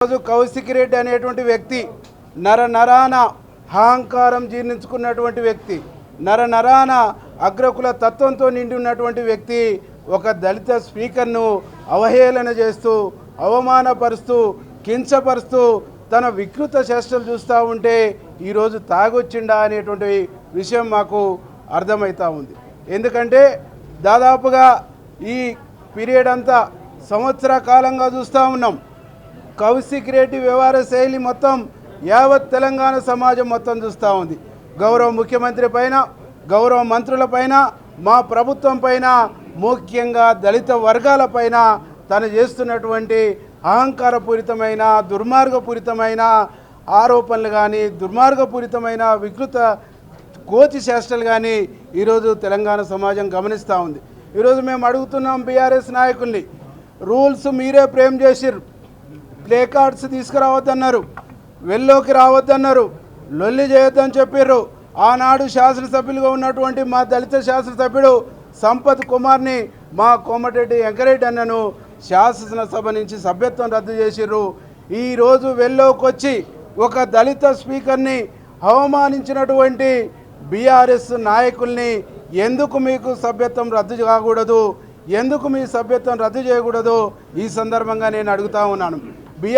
రోజు కౌశిక్ రెడ్డి అనేటువంటి వ్యక్తి నరనరాన అహంకారం జీర్ణించుకున్నటువంటి వ్యక్తి, నరనరాన అగ్రకుల తత్వంతో నిండి ఉన్నటువంటి వ్యక్తి ఒక దళిత స్పీకర్ను అవహేళన చేస్తూ, అవమానపరుస్తూ, కించపరుస్తూ తన వికృత చేష్టలు చూస్తూ ఉంటే ఈరోజు తాగొచ్చిండా అనేటువంటి విషయం మాకు అర్థమవుతూ ఉంది. ఎందుకంటే దాదాపుగా ఈ పీరియడ్ అంతా సంవత్సర కాలంగా చూస్తూ ఉన్నాం. కౌశిక్ రెడ్డి వ్యవహార శైలి మొత్తం యావత్ తెలంగాణ సమాజం మొత్తం చూస్తూ ఉంది. గౌరవ ముఖ్యమంత్రి పైన, గౌరవ మంత్రుల పైన, మా ప్రభుత్వం పైన, ముఖ్యంగా దళిత వర్గాల పైన తను చేస్తున్నటువంటి అహంకారపూరితమైన, దుర్మార్గపూరితమైన ఆరోపణలు కానీ, దుర్మార్గపూరితమైన వికృత కోతి చేష్టలు కానీ ఈరోజు తెలంగాణ సమాజం గమనిస్తూ ఉంది. ఈరోజు మేము అడుగుతున్నాం బీఆర్ఎస్ నాయకుల్ని, రూల్స్ మీరే ఫ్రేమ్ చేసిర్రు, ప్లే కార్డ్స్ తీసుకురావద్దన్నారు, వెల్లోకి రావద్దన్నారు, లొల్లి చేయొద్దని చెప్పారు. ఆనాడు శాసనసభ్యులుగా ఉన్నటువంటి మా దళిత శాసనసభ్యుడు సంపత్ కుమార్ని మా కోమటిరెడ్డి వెంకరెడ్డి అన్నను శాసనసభ నుంచి సభ్యత్వం రద్దు చేసిర్రు. ఈరోజు వెల్లోకి వచ్చి ఒక దళిత స్పీకర్ని అవమానించినటువంటి బీఆర్ఎస్ నాయకుల్ని ఎందుకు మీకు సభ్యత్వం రద్దు కాకూడదు, ఎందుకు మీ సభ్యత్వం రద్దు చేయకూడదు ఈ సందర్భంగా నేను అడుగుతా ఉన్నాను.